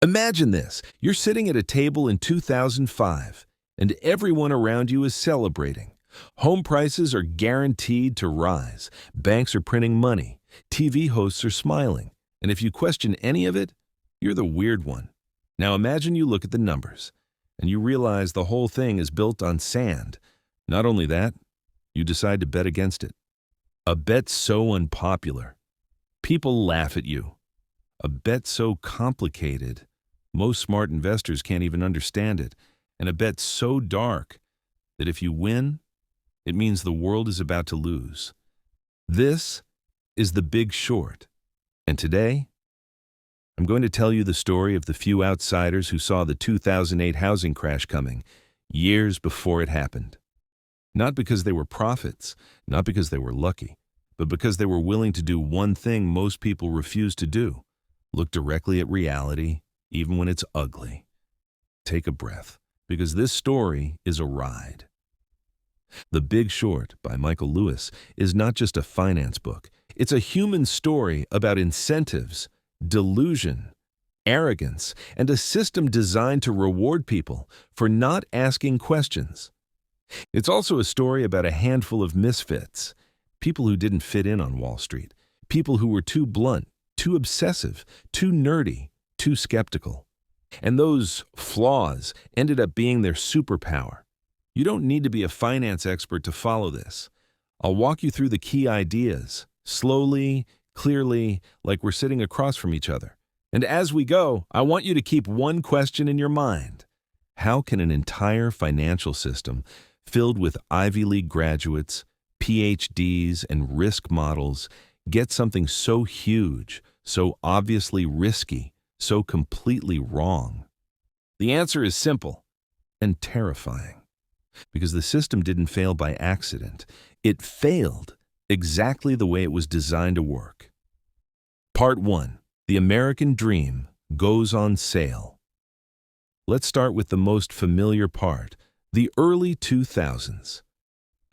Imagine this. You're sitting at a table in 2005, and everyone around you is celebrating. Home prices are guaranteed to rise. Banks are printing money. TV hosts are smiling. And if you question any of it, you're the weird one. Now imagine you look at the numbers, and you realize the whole thing is built on sand. Not only that, you decide to bet against it. A bet so unpopular, people laugh at you. A bet so complicated, most smart investors can't even understand it. And a bet so dark that if you win, it means the world is about to lose. This is The Big Short. And today, I'm going to tell you the story of the few outsiders who saw the 2008 housing crash coming years before it happened. Not because they were prophets, not because they were lucky, but because they were willing to do one thing most people refuse to do: look directly at reality, even when it's ugly. Take a breath, because this story is a ride. The Big Short by Michael Lewis is not just a finance book. It's a human story about incentives, delusion, arrogance, and a system designed to reward people for not asking questions. It's also a story about a handful of misfits, people who didn't fit in on Wall Street, people who were too blunt, too obsessive, too nerdy, too skeptical. And those flaws ended up being their superpower. You don't need to be a finance expert to follow this. I'll walk you through the key ideas, slowly, clearly, like we're sitting across from each other. And as we go, I want you to keep one question in your mind. How can an entire financial system filled with Ivy League graduates, PhDs, and risk models get something so huge, so obviously risky, so completely wrong? The answer is simple and terrifying. Because the system didn't fail by accident. It failed exactly the way it was designed to work. Part 1. The American Dream Goes on Sale. Let's start with the most familiar part, the early 2000s.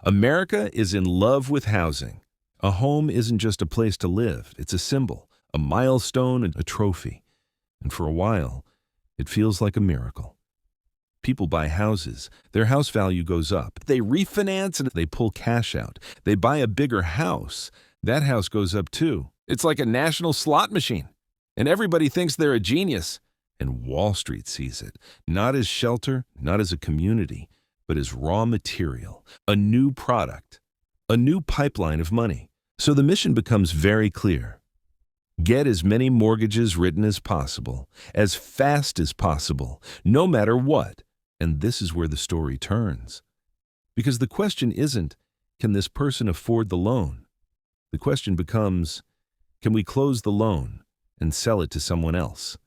America is in love with housing. A home isn't just a place to live. It's a symbol, a milestone, and a trophy. And for a while, it feels like a miracle. People buy houses. Their house value goes up. They refinance and they pull cash out. They buy a bigger house. That house goes up too. It's like a national slot machine. And everybody thinks they're a genius. And Wall Street sees it, not as shelter, not as a community, but as raw material, a new product, a new pipeline of money. So the mission becomes very clear. Get as many mortgages written as possible, as fast as possible, no matter what. And this is where the story turns. Because the question isn't, can this person afford the loan? The question becomes, can we close the loan and sell it to someone else?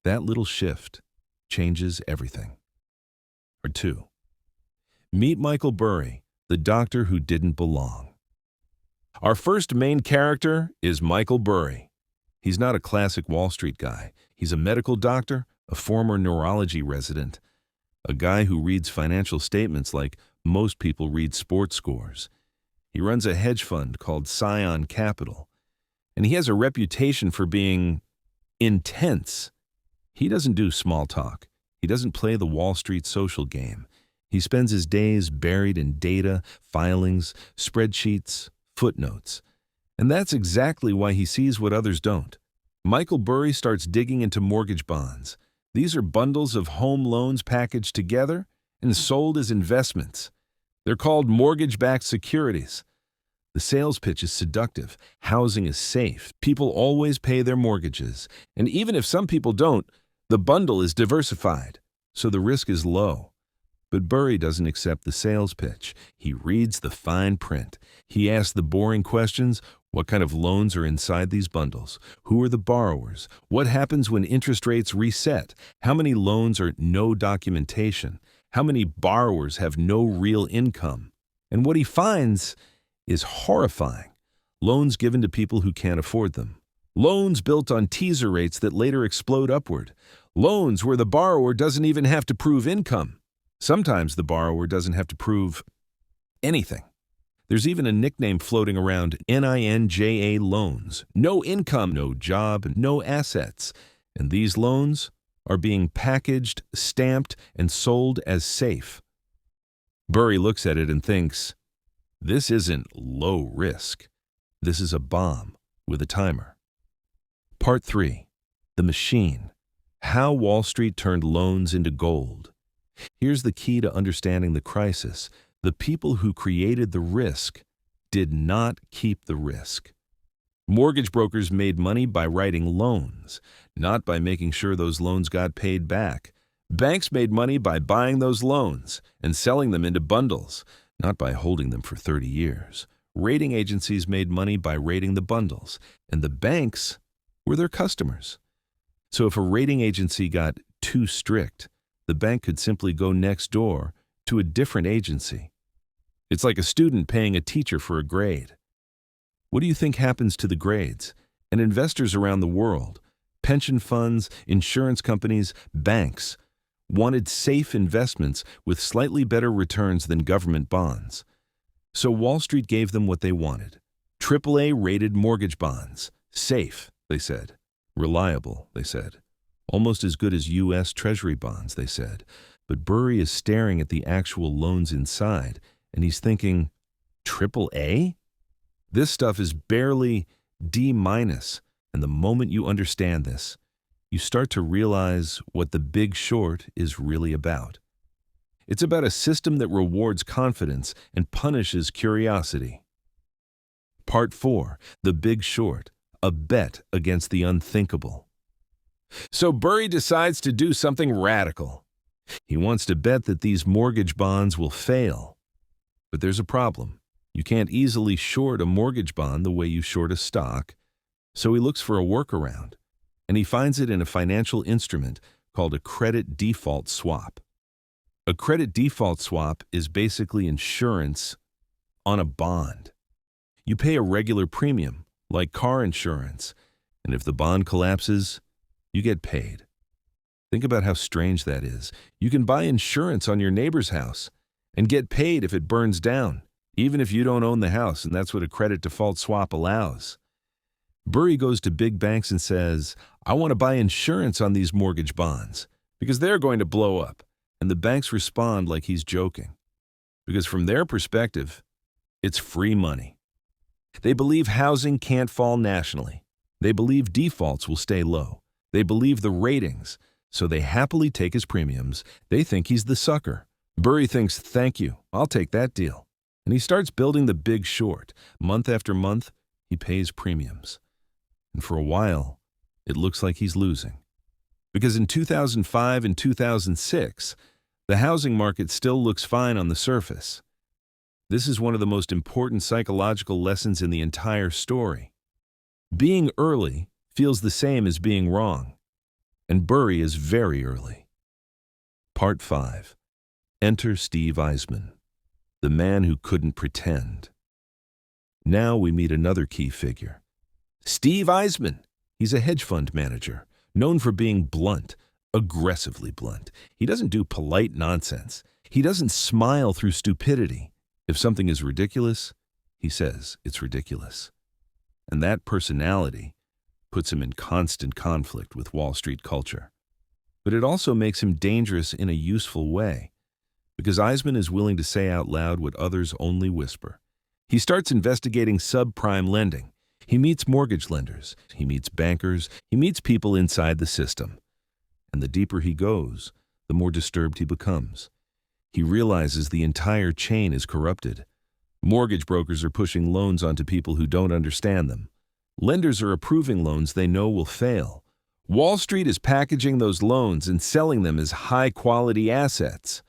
That little shift changes everything. Or 2. Meet Michael Burry, the doctor who didn't belong. Our first main character is Michael Burry. He's not a classic Wall Street guy. He's a medical doctor, a former neurology resident, a guy who reads financial statements like most people read sports scores. He runs a hedge fund called Scion Capital, and he has a reputation for being intense. He doesn't do small talk. He doesn't play the Wall Street social game. He spends his days buried in data, filings, spreadsheets, footnotes. And that's exactly why he sees what others don't. Michael Burry starts digging into mortgage bonds. These are bundles of home loans packaged together and sold as investments. They're called mortgage-backed securities. The sales pitch is seductive. Housing is safe. People always pay their mortgages. And even if some people don't, the bundle is diversified, so the risk is low. But Burry doesn't accept the sales pitch. He reads the fine print. He asks the boring questions. What kind of loans are inside these bundles? Who are the borrowers? What happens when interest rates reset? How many loans are no documentation? How many borrowers have no real income? And what he finds is horrifying. Loans given to people who can't afford them. Loans built on teaser rates that later explode upward. Loans where the borrower doesn't even have to prove income. Sometimes the borrower doesn't have to prove anything. There's even a nickname floating around, NINJA loans. No income, no job, no assets. And these loans are being packaged, stamped, and sold as safe. Burry looks at it and thinks, this isn't low risk. This is a bomb with a timer. Part 3. The Machine. How Wall Street Turned Loans into Gold. Here's the key to understanding the crisis. The people who created the risk did not keep the risk. Mortgage brokers made money by writing loans, not by making sure those loans got paid back. Banks made money by buying those loans and selling them into bundles, not by holding them for 30 years. Rating agencies made money by rating the bundles, and the banks were their customers. So if a rating agency got too strict, the bank could simply go next door to a different agency. It's like a student paying a teacher for a grade. What do you think happens to the grades? And investors around the world, pension funds, insurance companies, banks, wanted safe investments with slightly better returns than government bonds. So Wall Street gave them what they wanted. AAA-rated mortgage bonds. Safe, they said. Reliable, they said. Almost as good as U.S. Treasury bonds, they said. But Burry is staring at the actual loans inside, and he's thinking, AAA? This stuff is barely D-, and the moment you understand this, you start to realize what the Big Short is really about. It's about a system that rewards confidence and punishes curiosity. Part 4. The Big Short. A bet against the unthinkable. So Burry decides to do something radical. He wants to bet that these mortgage bonds will fail. But there's a problem. You can't easily short a mortgage bond the way you short a stock. So he looks for a workaround, and he finds it in a financial instrument called a credit default swap. A credit default swap is basically insurance on a bond. You pay a regular premium, like car insurance, and if the bond collapses, you get paid. Think about how strange that is. You can buy insurance on your neighbor's house and get paid if it burns down, even if you don't own the house, and that's what a credit default swap allows. Burry goes to big banks and says, I want to buy insurance on these mortgage bonds because they're going to blow up. And the banks respond like he's joking. Because from their perspective, it's free money. They believe housing can't fall nationally. They believe defaults will stay low. They believe the ratings, so they happily take his premiums. They think he's the sucker. Burry thinks, thank you, I'll take that deal. And he starts building the Big Short. Month after month, he pays premiums. And for a while, it looks like he's losing. Because in 2005 and 2006, the housing market still looks fine on the surface. This is one of the most important psychological lessons in the entire story. Being early feels the same as being wrong, and Burry is very early. Part 5. Enter Steve Eisman, the man who couldn't pretend. Now we meet another key figure. Steve Eisman. He's a hedge fund manager, known for being blunt, aggressively blunt. He doesn't do polite nonsense. He doesn't smile through stupidity. If something is ridiculous, he says it's ridiculous. And that personality puts him in constant conflict with Wall Street culture. But it also makes him dangerous in a useful way, because Eisman is willing to say out loud what others only whisper. He starts investigating subprime lending. He meets mortgage lenders. He meets bankers. He meets people inside the system. And the deeper he goes, the more disturbed he becomes. He realizes the entire chain is corrupted. Mortgage brokers are pushing loans onto people who don't understand them. Lenders are approving loans they know will fail. Wall Street is packaging those loans and selling them as high-quality assets.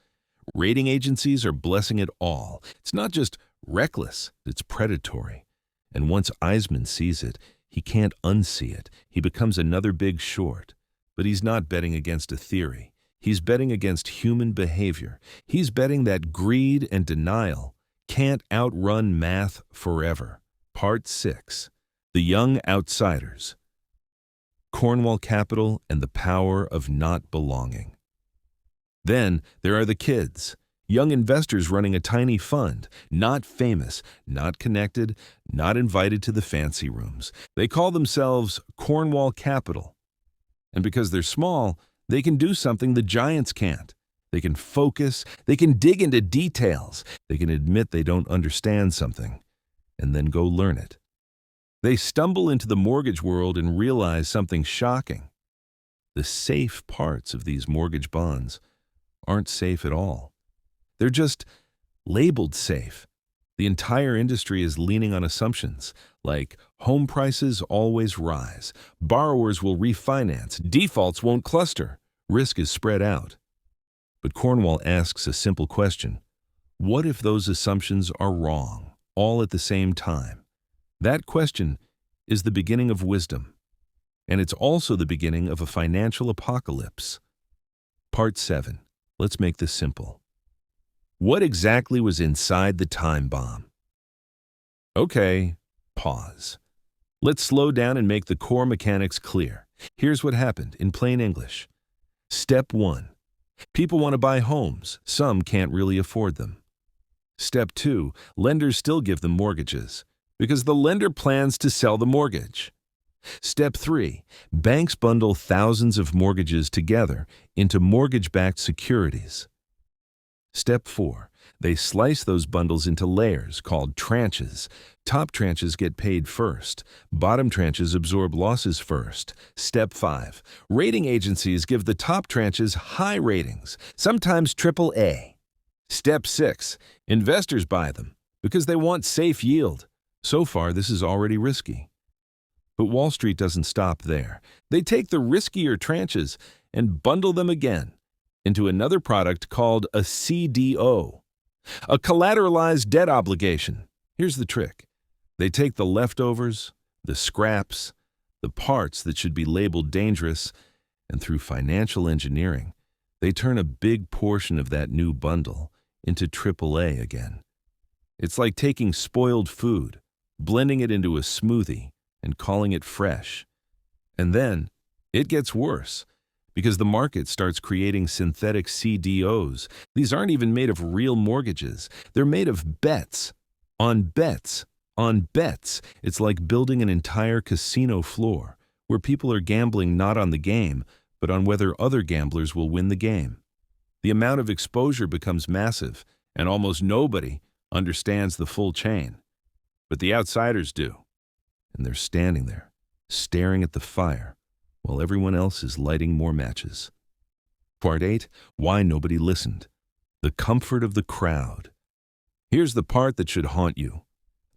Rating agencies are blessing it all. It's not just reckless, it's predatory. And once Eisman sees it, he can't unsee it. He becomes another Big Short. But he's not betting against a theory. He's betting against human behavior. He's betting that greed and denial can't outrun math forever. Part 6. The Young Outsiders. Cornwall Capital and the Power of Not Belonging. Then there are the kids. Young investors running a tiny fund, not famous, not connected, not invited to the fancy rooms. They call themselves Cornwall Capital. And because they're small, they can do something the giants can't. They can focus, they can dig into details, they can admit they don't understand something, and then go learn it. They stumble into the mortgage world and realize something shocking. The safe parts of these mortgage bonds aren't safe at all. They're just labeled safe. The entire industry is leaning on assumptions like home prices always rise, borrowers will refinance, defaults won't cluster, risk is spread out. But Cornwall asks a simple question. What if those assumptions are wrong, all at the same time? That question is the beginning of wisdom, and it's also the beginning of a financial apocalypse. Part 7. Let's make this simple. What exactly was inside the time bomb? Okay, pause. Let's slow down and make the core mechanics clear. Here's what happened in plain English. Step 1. People want to buy homes. Some can't really afford them. Step 2. Lenders still give them mortgages because the lender plans to sell the mortgage. Step 3. Banks bundle thousands of mortgages together into mortgage-backed securities. Step 4. They slice those bundles into layers called tranches. Top tranches get paid first. Bottom tranches absorb losses first. Step 5. Rating agencies give the top tranches high ratings, sometimes AAA. Step 6. Investors buy them because they want safe yield. So far, this is already risky. But Wall Street doesn't stop there. They take the riskier tranches and bundle them again into another product called a CDO, a collateralized debt obligation. Here's the trick. They take the leftovers, the scraps, the parts that should be labeled dangerous, and through financial engineering, they turn a big portion of that new bundle into AAA again. It's like taking spoiled food, blending it into a smoothie, and calling it fresh. And then it gets worse because the market starts creating synthetic CDOs. These aren't even made of real mortgages. They're made of bets on bets on bets. It's like building an entire casino floor where people are gambling not on the game, but on whether other gamblers will win the game. The amount of exposure becomes massive, and almost nobody understands the full chain. But the outsiders do. And they're standing there, staring at the fire, while everyone else is lighting more matches. Part 8. Why nobody listened. The comfort of the crowd. Here's the part that should haunt you.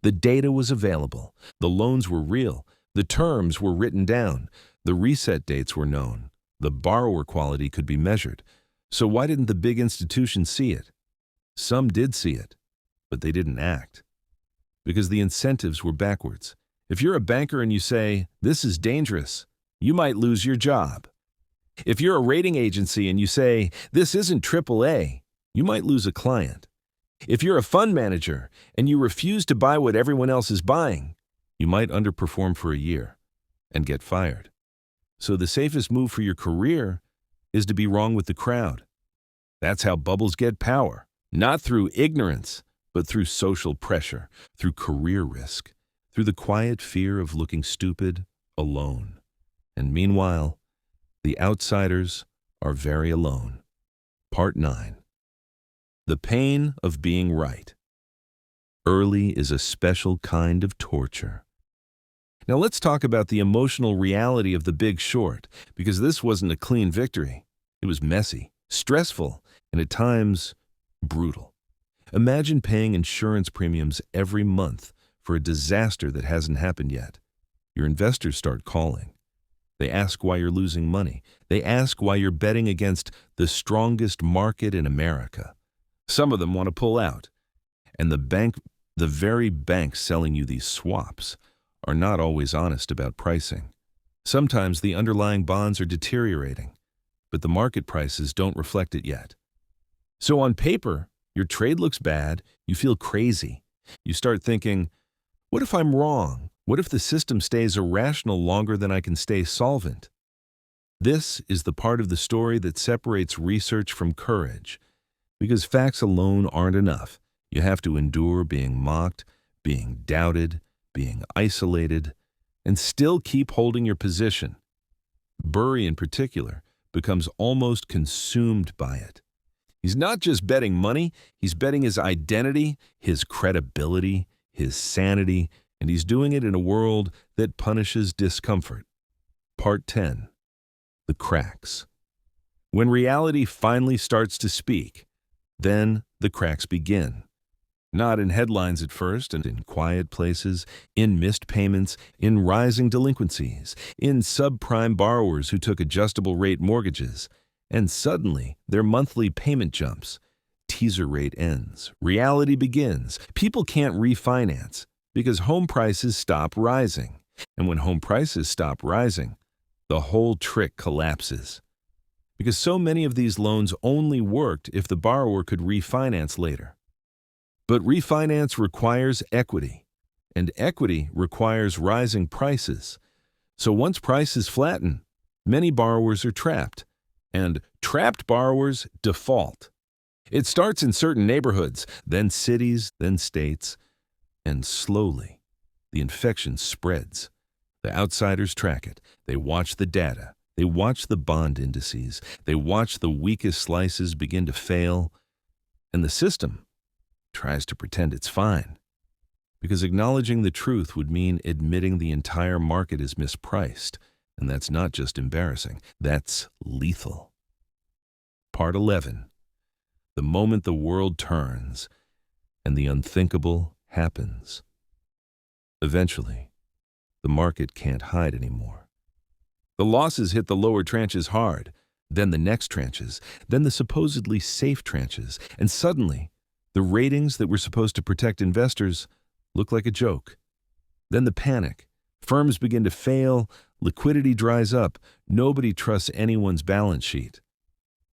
The data was available. The loans were real. The terms were written down. The reset dates were known. The borrower quality could be measured. So why didn't the big institutions see it? Some did see it, but they didn't act. Because the incentives were backwards. If you're a banker and you say, "This is dangerous," you might lose your job. If you're a rating agency and you say, "This isn't AAA," you might lose a client. If you're a fund manager and you refuse to buy what everyone else is buying, you might underperform for a year and get fired. So the safest move for your career is to be wrong with the crowd. That's how bubbles get power, not through ignorance, but through social pressure, through career risk, through the quiet fear of looking stupid alone. And meanwhile, the outsiders are very alone. Part 9. The pain of being right. Early is a special kind of torture. Now let's talk about the emotional reality of The Big Short, because this wasn't a clean victory. It was messy, stressful, and at times brutal. Imagine paying insurance premiums every month for a disaster that hasn't happened yet. Your investors start calling. They ask why you're losing money. They ask why you're betting against the strongest market in America. Some of them want to pull out. And the very banks selling you these swaps, are not always honest about pricing. Sometimes the underlying bonds are deteriorating, but the market prices don't reflect it yet. So on paper, your trade looks bad, you feel crazy. You start thinking, what if I'm wrong? What if the system stays irrational longer than I can stay solvent? This is the part of the story that separates research from courage. Because facts alone aren't enough. You have to endure being mocked, being doubted, being isolated, and still keep holding your position. Burry, in particular, becomes almost consumed by it. He's not just betting money, he's betting his identity, his credibility, his sanity, and he's doing it in a world that punishes discomfort. Part 10. The cracks. When reality finally starts to speak, then the cracks begin. Not in headlines at first, and in quiet places, in missed payments, in rising delinquencies, in subprime borrowers who took adjustable rate mortgages, and suddenly their monthly payment jumps. Teaser rate ends. Reality begins. People can't refinance because home prices stop rising. And when home prices stop rising, the whole trick collapses. Because so many of these loans only worked if the borrower could refinance later. But refinance requires equity, and equity requires rising prices. So once prices flatten, many borrowers are trapped, and trapped borrowers default. It starts in certain neighborhoods, then cities, then states, and slowly the infection spreads. The outsiders track it. They watch the data. They watch the bond indices. They watch the weakest slices begin to fail, and the system tries to pretend it's fine. Because acknowledging the truth would mean admitting the entire market is mispriced, and that's not just embarrassing, that's lethal. Part 11. The moment the world turns and the unthinkable happens. Eventually, the market can't hide anymore. The losses hit the lower tranches hard, then the next tranches, then the supposedly safe tranches, and suddenly, the ratings that were supposed to protect investors look like a joke. Then the panic. Firms begin to fail, liquidity dries up, nobody trusts anyone's balance sheet.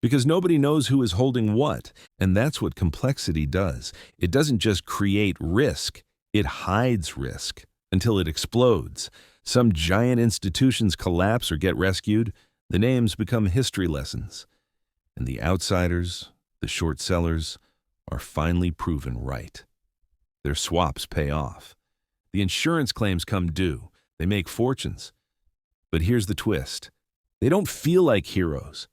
Because nobody knows who is holding what, and that's what complexity does. It doesn't just create risk, it hides risk until it explodes. Some giant institutions collapse or get rescued, the names become history lessons. And the outsiders, the short sellers, are finally proven right. Their swaps pay off. The insurance claims come due. They make fortunes. But here's the twist. They don't feel like heroes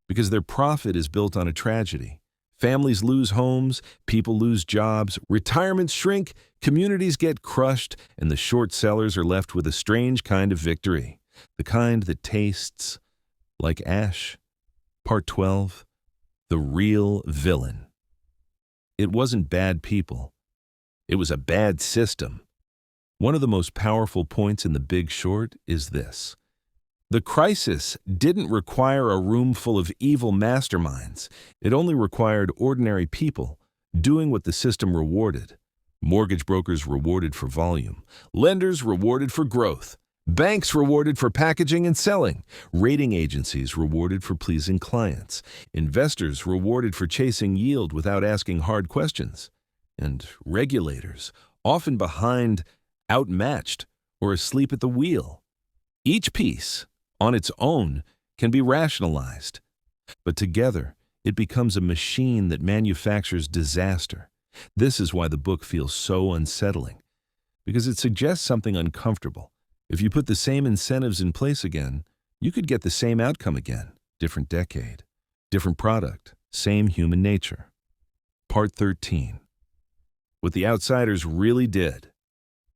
because their profit is built on a tragedy. Families lose homes, people lose jobs, retirements shrink, communities get crushed, and the short sellers are left with a strange kind of victory, the kind that tastes like ash. Part 12. The real villain. It wasn't bad people. It was a bad system. One of the most powerful points in The Big Short is this. The crisis didn't require a room full of evil masterminds. It only required ordinary people doing what the system rewarded. Mortgage brokers rewarded for volume. Lenders rewarded for growth. Banks rewarded for packaging and selling. Rating agencies rewarded for pleasing clients. Investors rewarded for chasing yield without asking hard questions. And regulators, often behind, outmatched, or asleep at the wheel. Each piece, on its own, can be rationalized. But together, it becomes a machine that manufactures disaster. This is why the book feels so unsettling, because it suggests something uncomfortable. If you put the same incentives in place again, you could get the same outcome again. Different decade, different product, same human nature. Part 13. What the outsiders really did.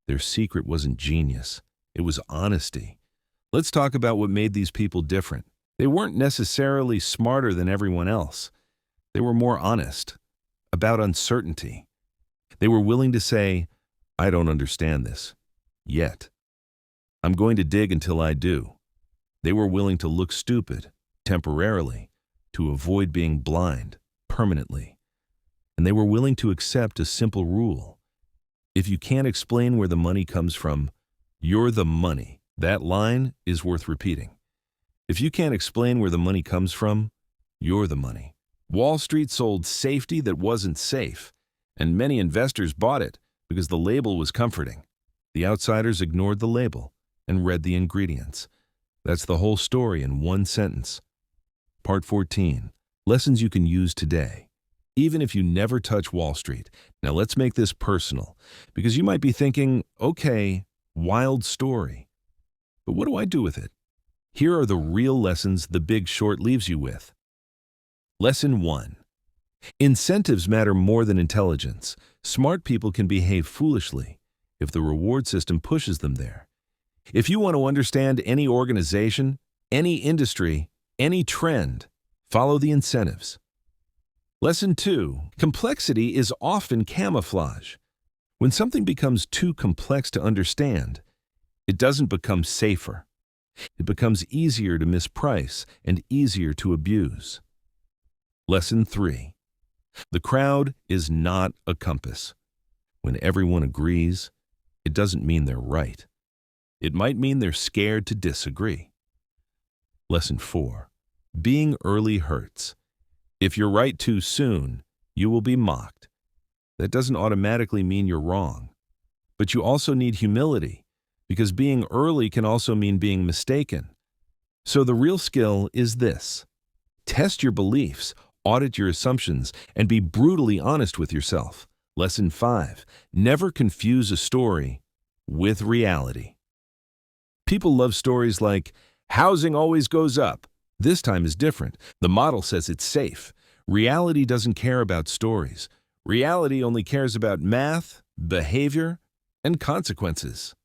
Their secret wasn't genius. It was honesty. Let's talk about what made these people different. They weren't necessarily smarter than everyone else. They were more honest about uncertainty. They were willing to say, I don't understand this yet. I'm going to dig until I do. They were willing to look stupid, temporarily, to avoid being blind, permanently. And they were willing to accept a simple rule. If you can't explain where the money comes from, you're the money. That line is worth repeating. If you can't explain where the money comes from, you're the money. Wall Street sold safety that wasn't safe, and many investors bought it because the label was comforting. The outsiders ignored the label and read the ingredients. That's the whole story in one sentence. Part 14. Lessons you can use today, even if you never touch Wall Street. Now let's make this personal, because you might be thinking, okay, wild story, but what do I do with it? Here are the real lessons The Big Short leaves you with. Lesson 1. Incentives matter more than intelligence. Smart people can behave foolishly if the reward system pushes them there. If you want to understand any organization, any industry, any trend, follow the incentives. Lesson 2. Complexity is often camouflage. When something becomes too complex to understand, it doesn't become safer. It becomes easier to misprice and easier to abuse. Lesson 3. The crowd is not a compass. When everyone agrees, it doesn't mean they're right. It might mean they're scared to disagree. Lesson 4. Being early hurts. If you're right too soon, you will be mocked. That doesn't automatically mean you're wrong. But you also need humility, because being early can also mean being mistaken. So the real skill is this. Test your beliefs, audit your assumptions, and be brutally honest with yourself. Lesson 5. Never confuse a story with reality. People love stories like, housing always goes up. This time is different. The model says it's safe. Reality doesn't care about stories. Reality only cares about math, behavior, and consequences.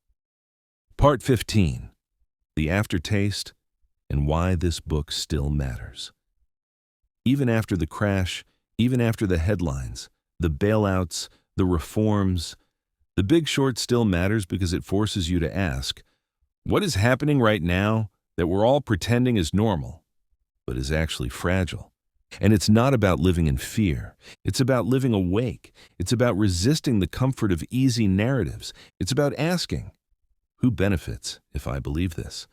Part 15. The aftertaste and why this book still matters. Even after the crash, even after the headlines, the bailouts, the reforms, The Big Short still matters because it forces you to ask, what is happening right now that we're all pretending is normal, but is actually fragile? And it's not about living in fear. It's about living awake. It's about resisting the comfort of easy narratives. It's about asking, who benefits if I believe this?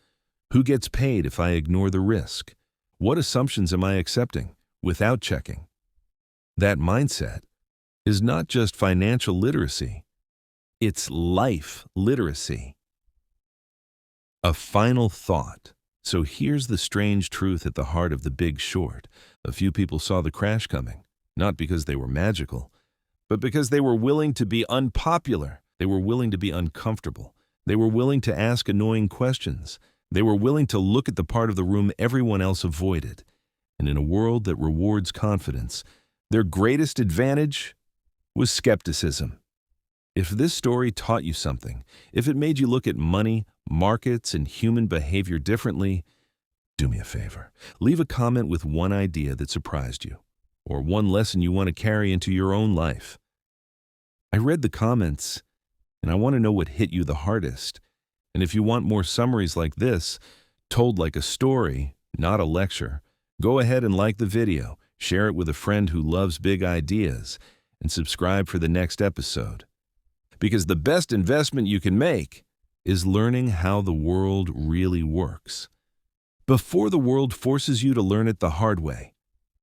Who gets paid if I ignore the risk? What assumptions am I accepting without checking? That mindset is not just financial literacy. It's life literacy. A final thought. So here's the strange truth at the heart of The Big Short. A few people saw the crash coming, not because they were magical, but because they were willing to be unpopular. They were willing to be uncomfortable. They were willing to ask annoying questions. They were willing to look at the part of the room everyone else avoided. And in a world that rewards confidence, their greatest advantage was skepticism. If this story taught you something, if it made you look at money, markets, and human behavior differently, do me a favor. Leave a comment with one idea that surprised you, or one lesson you want to carry into your own life. I read the comments, and I want to know what hit you the hardest. And if you want more summaries like this, told like a story, not a lecture, go ahead and like the video, share it with a friend who loves big ideas, and subscribe for the next episode. Because the best investment you can make is learning how the world really works, before the world forces you to learn it the hard way.